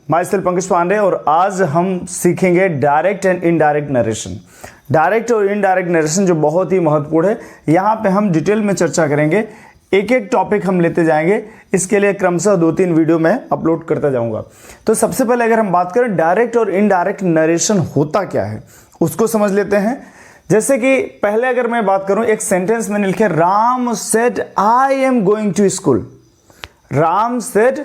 My self Pankaj Pandey और आज हम सीखेंगे direct and indirect narration. Direct और इनडायरेक्ट नरेशन जो बहुत ही महत्वपूर्ण है, यहाँ पे हम डिटेल में चर्चा करेंगे। एक एक टॉपिक हम लेते जाएंगे, इसके लिए क्रमशः 2-3 वीडियो मैं अपलोड करता जाऊंगा। तो सबसे पहले अगर हम बात करें डायरेक्ट और इनडायरेक्ट नरेशन होता क्या है, उसको समझ लेते हैं। जैसे कि पहले अगर मैं बात करूं, एक सेंटेंस मैंने लिखे Ram said I am going to school. Ram said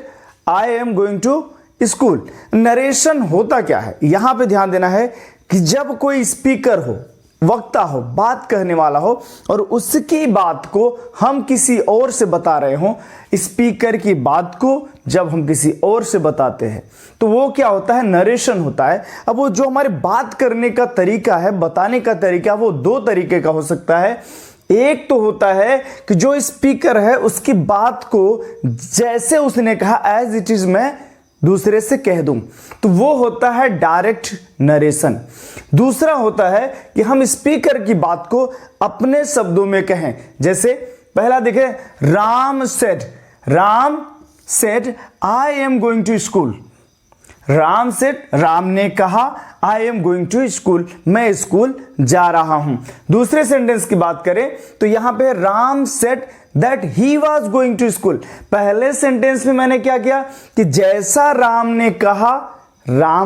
I am going to school. Narration होता क्या है, यहां पे ध्यान देना है कि जब कोई स्पीकर हो, वक्ता हो, बात कहने वाला हो और उसकी बात को हम किसी और से बता रहे हो, स्पीकर की बात को जब हम किसी और से बताते हैं तो वो क्या होता है, नरेशन होता है। अब वो जो हमारे बात करने का तरीका है, बताने का तरीका, वो 2 तरीके का हो सकता है। एक तो होता है कि जो स्पीकर है उसकी बात को जैसे उसने कहा एज इट इज मैं दूसरे से कह दूं, तो वो होता है डायरेक्ट नरेशन। दूसरा होता है कि हम स्पीकर की बात को अपने शब्दों में कहें। जैसे पहला देखें, Ram said I am going to school. Ram said, Ram ने कहा, I am going to school, मैं स्कूल जा रहा हूं। दूसरे सेंटेंस की बात करें तो यहां पे Ram said that he was going to school. पहले सेंटेंस में मैंने क्या किया कि जैसा राम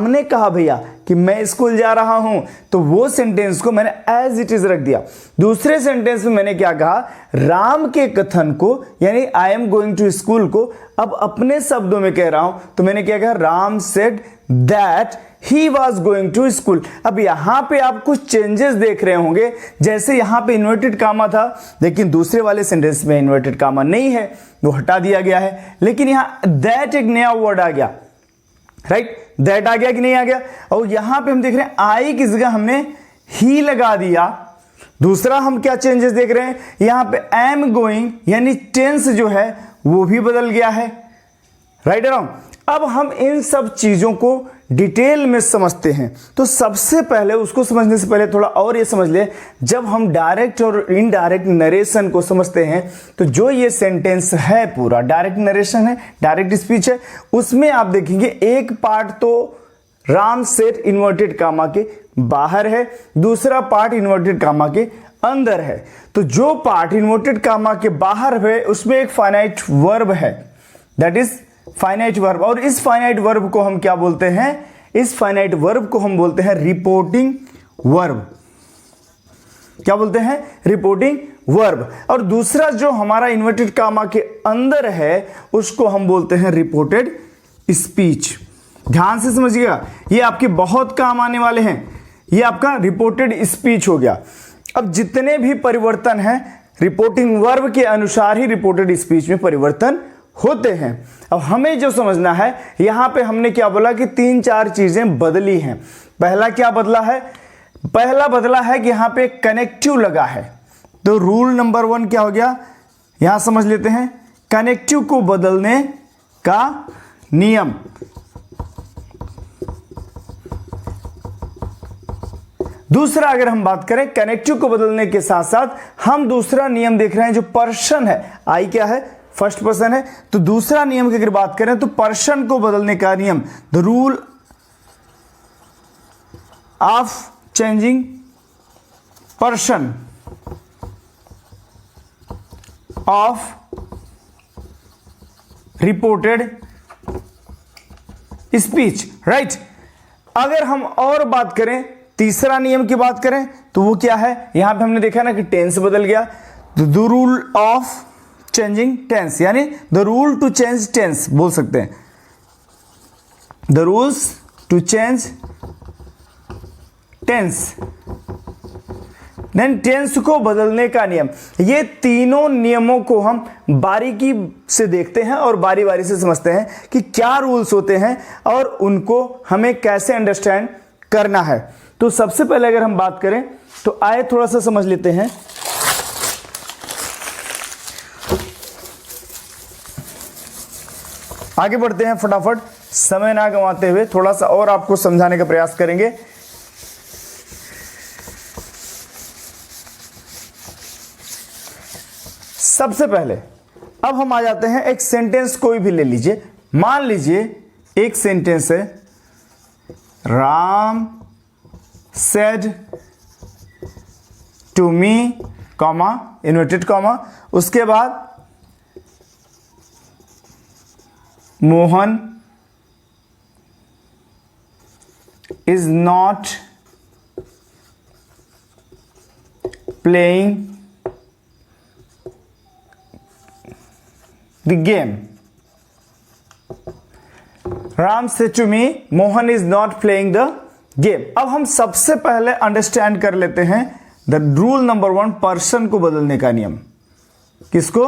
ने कहा भैया कि मैं स्कूल जा रहा हूं, तो वो सेंटेंस को मैंने एज इट इज रख दिया। दूसरे सेंटेंस में मैंने क्या कहा, राम के कथन को यानी I am going to school को अब अपने शब्दों में कह रहा हूं, तो मैंने क्या कहा, Ram said that he was going to school. अब यहां पे आप कुछ चेंजेस देख रहे होंगे, जैसे यहां पे इन्वर्टेड कामा था, लेकिन दूसरे वाले सेंटेंस में इन्वर्टेड कामा नहीं है, वो हटा दिया गया है। लेकिन यहां दैट एक नया वर्ड आ गया, राइट, दैट आ गया कि नहीं आ गया। और यहां पे हम देख रहे हैं आई की जगह हमने ही लगा दिया। दूसरा हम क्या चेंजेस देख रहे हैं, यहां पे एम गोइंग यानी टेंस जो है वो भी बदल गया है, राइट अराउंड। अब हम इन सब चीजों को डिटेल में समझते हैं। तो सबसे पहले उसको समझने से पहले थोड़ा और ये समझ ले, जब हम डायरेक्ट और इनडायरेक्ट नरेशन को समझते हैं तो जो ये सेंटेंस है पूरा डायरेक्ट नरेशन है, डायरेक्ट स्पीच है, उसमें आप देखेंगे एक पार्ट तो राम सेड इन्वर्टेड कामा के बाहर है, दूसरा पार्ट इन्वर्टेड कामा के अंदर है। तो जो पार्ट इन्वर्टेड कामा के बाहर है उसमें एक फाइनाइट वर्ब है, दैट इज फाइनाइट वर्ब। और इस फाइनाइट वर्ब को हम क्या बोलते हैं, इस फाइनाइट वर्ब को हम बोलते हैं रिपोर्टिंग वर्ब। क्या बोलते हैं, रिपोर्टिंग वर्ब। और दूसरा जो हमारा इन्वर्टेड कामा के अंदर है उसको हम बोलते हैं रिपोर्टेड स्पीच। ध्यान से समझिएगा, ये आपके बहुत काम आने वाले हैं। ये आपका रिपोर्टेड स्पीच हो गया। अब जितने भी परिवर्तन हैं रिपोर्टिंग वर्ब के अनुसार ही रिपोर्टेड स्पीच में परिवर्तन होते हैं। अब हमें जो समझना है, यहां पे हमने क्या बोला कि 3-4 चीजें बदली हैं। पहला क्या बदला है, पहला बदला है कि यहां पे कनेक्टिव लगा है। तो रूल नंबर 1 क्या हो गया, यहां समझ लेते हैं, कनेक्टिव को बदलने का नियम। दूसरा अगर हम बात करें कनेक्टिव को बदलने के साथ साथ हम दूसरा नियम देख रहे हैं, जो पर्सन है, आई क्या है, फर्स्ट पर्सन है, तो दूसरा नियम की अगर बात करें तो पर्सन को बदलने का नियम, the rule of changing person of reported speech, right. अगर हम और बात करें, तीसरा नियम की बात करें तो वो क्या है, यहां पे हमने देखा ना कि टेंस बदल गया, the rule of changing tense, यानी the rule to change tense बोल सकते हैं, the rules to change tense, then tense को बदलने का नियम। ये तीनों नियमों को हम बारीकी से देखते हैं और बारी बारी से समझते हैं कि क्या रूल्स होते हैं और उनको हमें कैसे अंडरस्टैंड करना है। तो सबसे पहले अगर हम बात करें तो आए थोड़ा सा समझ लेते हैं। आगे बढ़ते हैं फटाफट, समय ना गंवाते हुए थोड़ा सा और आपको समझाने का प्रयास करेंगे। सबसे पहले अब हम आ जाते हैं, एक सेंटेंस कोई भी ले लीजिए, मान लीजिए एक सेंटेंस है, Ram said to me, comma, inverted comma, उसके बाद Mohan is not playing the game. Ram said to me, Mohan is not playing the game. अब हम सबसे पहले अंडरस्टैंड कर लेते हैं द रूल नंबर 1, पर्सन को बदलने का नियम। किसको?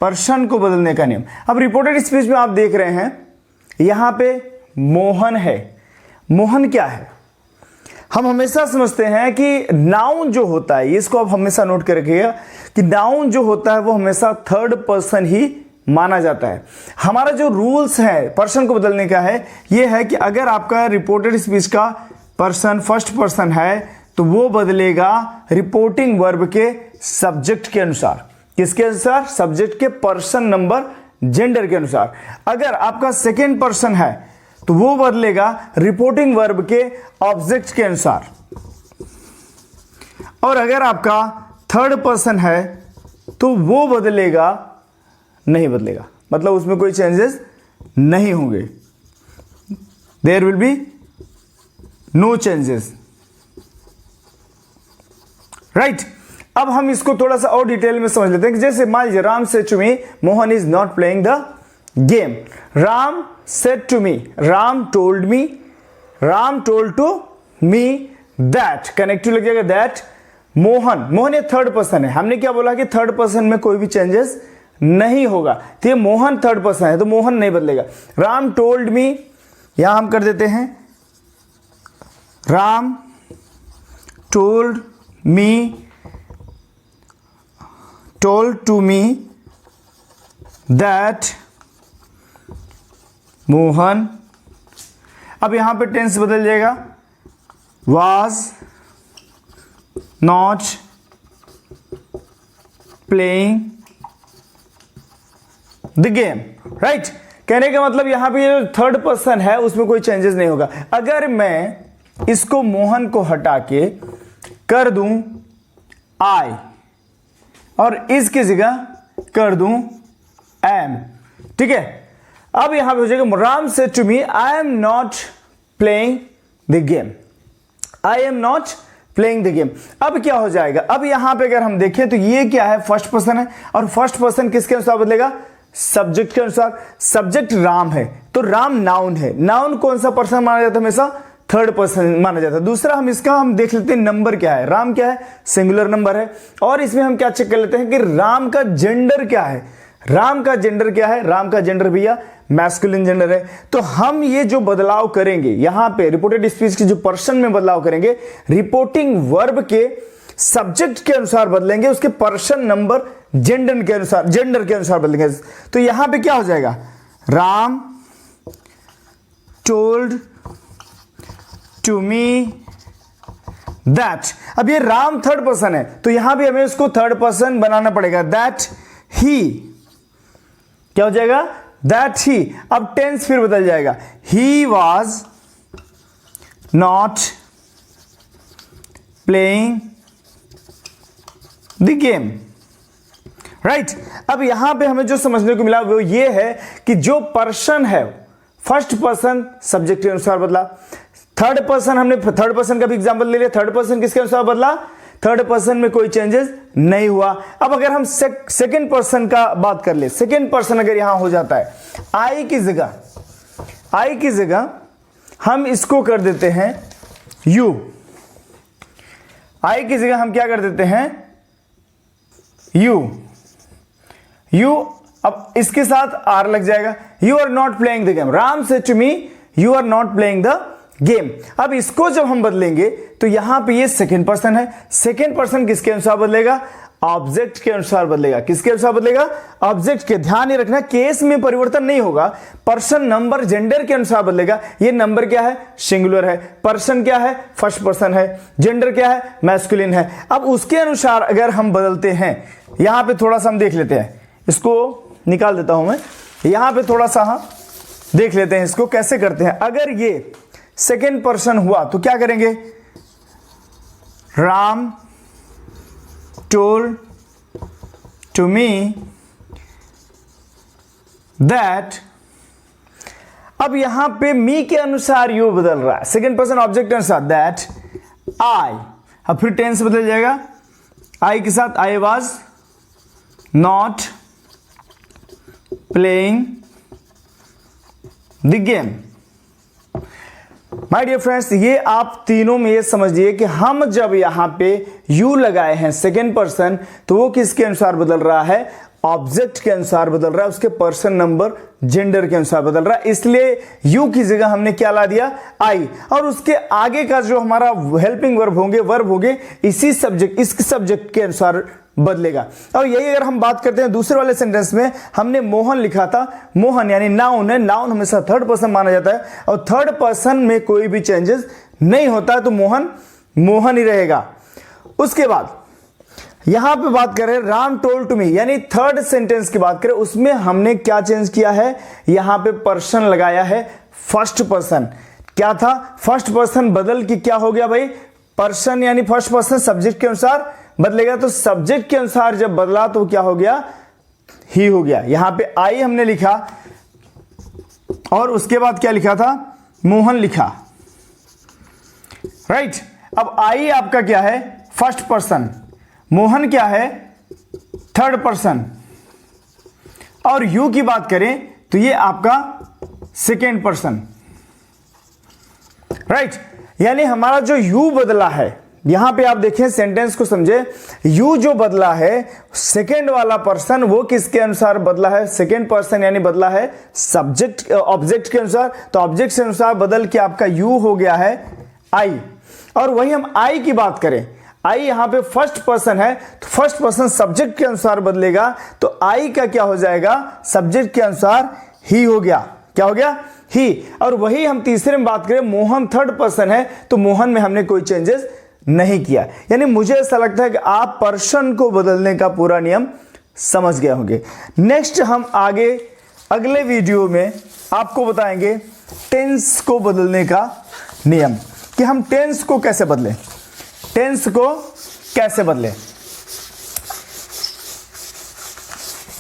पर्सन को बदलने का नियम। अब रिपोर्टेड स्पीच में आप देख रहे हैं यहां पे मोहन है। मोहन क्या है? हम हमेशा समझते हैं कि नाउन जो होता है, इसको आप हमेशा नोट कर रखिएगा कि नाउन जो होता है वो हमेशा थर्ड पर्सन ही माना जाता है। हमारा जो रूल्स है पर्सन को बदलने का है, ये है कि अगर आपका रिपोर्टेड स्पीच का पर्सन फर्स्ट पर्सन है तो वो बदलेगा रिपोर्टिंग वर्ब के सब्जेक्ट के अनुसार। किसके अनुसार? सब्जेक्ट के पर्सन नंबर जेंडर के अनुसार। अगर आपका सेकेंड पर्सन है तो वो बदलेगा रिपोर्टिंग वर्ब के ऑब्जेक्ट के अनुसार। और अगर आपका थर्ड पर्सन है तो वो बदलेगा, नहीं बदलेगा, मतलब उसमें कोई चेंजेस नहीं होंगे। There will be no changes, right. अब हम इसको थोड़ा सा और डिटेल में समझ लेते हैं कि जैसे मान लीजिए Ram said to me Mohan is not playing the game. Ram said to me, Ram told me, Ram told to me that, connective लग जाएगा दैट मोहन। मोहन ये थर्ड पर्सन है, हमने क्या बोला कि थर्ड पर्सन में कोई भी चेंजेस नहीं होगा, तो ये मोहन थर्ड पर्सन है तो मोहन नहीं बदलेगा। राम टोल्ड मी, यहां हम कर देते हैं Ram told me, told to me that Mohan, अब यहां पे टेंस बदल जाएगा, was not playing the game, right। कहने का मतलब यहां पे जो थर्ड पर्सन है उसमें कोई चेंजेस नहीं होगा। अगर मैं इसको मोहन को हटा के कर दूं आई और इसकी जगह कर दूं एम, ठीक है। अब यहां पे हो जाएगा Ram said to me I am not playing the game, I am not playing the game. अब क्या हो जाएगा? अब यहां पे अगर हम देखें तो ये क्या है? फर्स्ट पर्सन है, और फर्स्ट पर्सन किसके अनुसार बदलेगा? सब्जेक्ट के अनुसार। सब्जेक्ट राम है तो राम नाउन है, नाउन कौन सा पर्सन माना जाता है? हमेशा थर्ड पर्सन माना जाता है। दूसरा हम देख लेते हैं नंबर क्या है। राम क्या है? सिंगुलर नंबर है। और इसमें हम क्या चेक कर लेते हैं कि राम का जेंडर क्या है। राम का जेंडर क्या है? राम का जेंडर भैया मैस्कुलिन जेंडर है। तो हम ये जो बदलाव करेंगे यहां पे रिपोर्टेड स्पीच की जो पर्सन में बदलाव करेंगे, रिपोर्टिंग वर्ब के सब्जेक्ट के अनुसार बदलेंगे, उसके पर्सन नंबर जेंडर के अनुसार बदलेंगे। तो यहां पे क्या हो जाएगा? Ram told to me that. अब ये राम थर्ड पर्सन है तो यहां भी हमें उसको थर्ड पर्सन बनाना पड़ेगा। दैट ही, क्या हो जाएगा? That he. अब टेंस फिर बदल जाएगा, he was not playing the game, right. अब यहां पे हमें जो समझने को मिला वो ये है कि जो पर्सन है फर्स्ट पर्सन सब्जेक्ट के अनुसार बदला। थर्ड पर्सन, हमने थर्ड पर्सन का भी एग्जांपल ले लिया। थर्ड पर्सन किसके अनुसार बदला? थर्ड पर्सन में कोई चेंजेस नहीं हुआ। अब अगर हम सेकंड पर्सन का बात कर ले, सेकंड पर्सन अगर यहां हो जाता है, आई की जगह हम इसको कर देते हैं यू। आई की जगह हम क्या कर देते हैं? यू। अब इसके साथ आर लग जाएगा। You are not playing the game. Ram said to me you are not playing the game. अब इसको जब हम बदलेंगे तो यहां पे ये सेकंड पर्सन है। सेकंड पर्सन किसके अनुसार बदलेगा? ऑब्जेक्ट के अनुसार बदलेगा। किसके अनुसार बदलेगा? ऑब्जेक्ट के। ध्यान ये रखना केस में परिवर्तन नहीं होगा, पर्सन नंबर जेंडर के अनुसार बदलेगा। ये नंबर क्या है? सिंगुलर है। पर्सन क्या है? फर्स्ट पर्सन है। जेंडर क्या है? मैस्कुलिन है। अब उसके अनुसार अगर हम बदलते हैं, यहां पे थोड़ा सा हम देख लेते हैं, इसको निकाल देता हूं मैं। यहां पे थोड़ा सा देख लेते हैं इसको कैसे करते हैं। अगर ये सेकेंड पर्सन हुआ तो क्या करेंगे, Ram told to me that. अब यहां पे मी के अनुसार यू बदल रहा है, सेकेंड पर्सन ऑब्जेक्ट के अनुसार, दैट आई। अब फिर टेंस बदल जाएगा, आई के साथ I was not playing the game. My dear friends, ये आप तीनों में ये समझिए कि हम जब यहां पे यू लगाए हैं सेकेंड पर्सन, तो वो किसके अनुसार बदल रहा है, ऑब्जेक्ट के अनुसार बदल रहा है, उसके पर्सन नंबर जेंडर के अनुसार बदल रहा है। इसलिए यू की जगह हमने क्या ला दिया, आई। और उसके आगे का जो हमारा हेल्पिंग वर्ब होंगे इसी सब्जेक्ट, इस सब्जेक्ट के अनुसार बदलेगा। और यही अगर हम बात करते हैं दूसरे वाले सेंटेंस में, हमने मोहन लिखा था, मोहन यानी नाउन है, नाउन हमेशा थर्ड पर्सन माना जाता है और थर्ड पर्सन में कोई भी चेंजेस नहीं होता है, तो मोहन मोहन ही रहेगा। उसके बाद यहां पे बात करें राम टोल्ड टू मी, यानी थर्ड सेंटेंस की बात करें, उसमें हमने क्या चेंज किया है, यहां पे पर्सन लगाया है फर्स्ट पर्सन। क्या था, फर्स्ट पर्सन बदल के क्या हो गया भाई, पर्सन यानी फर्स्ट पर्सन सब्जेक्ट के अनुसार बदलेगा, तो सब्जेक्ट के अनुसार जब बदला तो क्या हो गया, ही हो गया। यहां पे आई हमने लिखा और उसके बाद क्या लिखा था, मोहन लिखा, राइट। अब आई आपका क्या है, फर्स्ट पर्सन, मोहन क्या है, थर्ड पर्सन, और यू की बात करें तो ये आपका सेकेंड पर्सन, राइट। यानी हमारा जो यू बदला है, यहां पे आप देखें सेंटेंस को समझे, यू जो बदला है सेकेंड वाला पर्सन, वो किसके अनुसार बदला है, सेकेंड पर्सन यानी बदला है सब्जेक्ट ऑब्जेक्ट के अनुसार, तो ऑब्जेक्ट के अनुसार बदल के आपका यू हो गया है आई। और वही हम आई की बात करें, आई यहां पे फर्स्ट पर्सन है, तो फर्स्ट पर्सन सब्जेक्ट के अनुसार बदलेगा, तो आई का क्या हो जाएगा, सब्जेक्ट के अनुसार ही हो गया, क्या हो गया, ही। और वही हम तीसरे में बात करें, मोहन थर्ड पर्सन है, तो मोहन में हमने कोई चेंजेस नहीं किया। यानी मुझे ऐसा लगता है कि आप पर्सन को बदलने का पूरा नियम समझ गए होंगे। नेक्स्ट हम आगे अगले वीडियो में आपको बताएंगे टेंस को बदलने का नियम, कि हम टेंस को कैसे बदलें, टेंस को कैसे बदलें।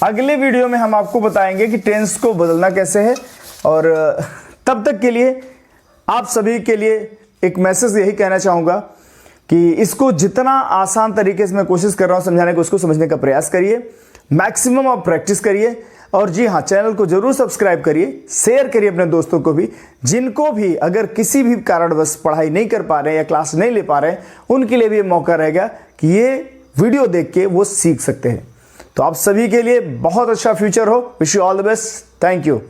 अगले वीडियो में हम आपको बताएंगे कि टेंस को बदलना कैसे है। और तब तक के लिए आप सभी के लिए एक मैसेज यही कहना चाहूंगा कि इसको जितना आसान तरीके से मैं कोशिश कर रहा हूं समझाने को, उसको समझने का प्रयास करिए, मैक्सिमम आप प्रैक्टिस करिए। और जी हाँ, चैनल को जरूर सब्सक्राइब करिए, शेयर करिए अपने दोस्तों को भी, जिनको भी अगर किसी भी कारणवश पढ़ाई नहीं कर पा रहे हैं या क्लास नहीं ले पा रहे हैं, उनके लिए भी मौका रहेगा कि ये वीडियो देख के वो सीख सकते हैं। तो आप सभी के लिए बहुत अच्छा फ्यूचर हो, wish you all the best, thank you.